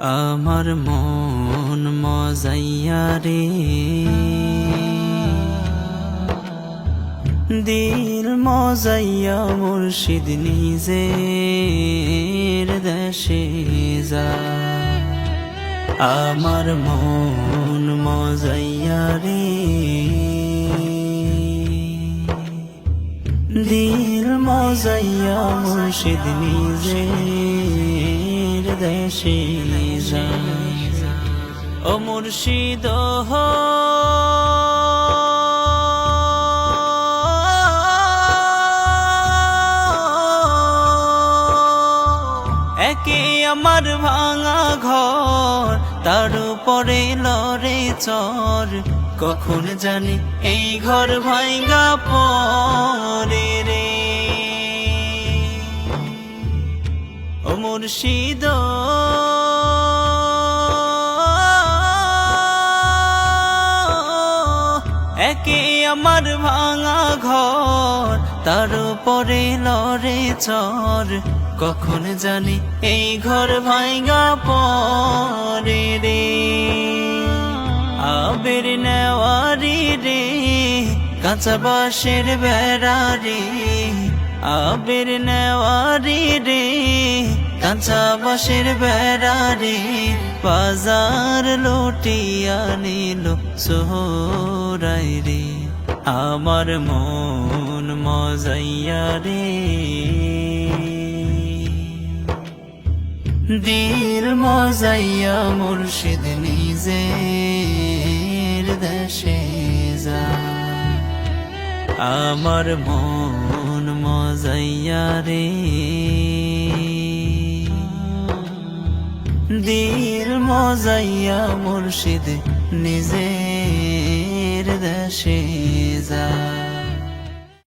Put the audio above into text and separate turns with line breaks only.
আমার মন মজাইয়া রে, দিল মজাইয়া মুর্শিদ নিজের দেশে যা। আমার মন মজাইয়া রে, দিল মজাইয়া মুর্শিদ নিজের দেশে যা। ও মুর্শিদ একে আমার ভাঙা ঘর, তার উপরে লড়ে চর, কখন জানি এই ঘর ভাঙা পরে রে। ও মুর্শিদ একে আমার ভাঙা ঘর, তার উপরে লড়ে চর, কখন জানি এই ঘর ভাঙা পরে রে। আবের নেওয়ারি রে, কাঁচা বাঁশের বেড়া রে, আবের নেওয়ারি রে, কাঁচা বাঁশের বেড়া রে, বাজার লুটিয়া নিল সোহরাই রে। আমার মন মজাইয়া রে, দিল মজাইয়া মুর্শিদ নিজের দেশে যা। আমার মন মজাইয়া রে, দিল মজাইয়া মুর্শিদ নিজের দেশে যা।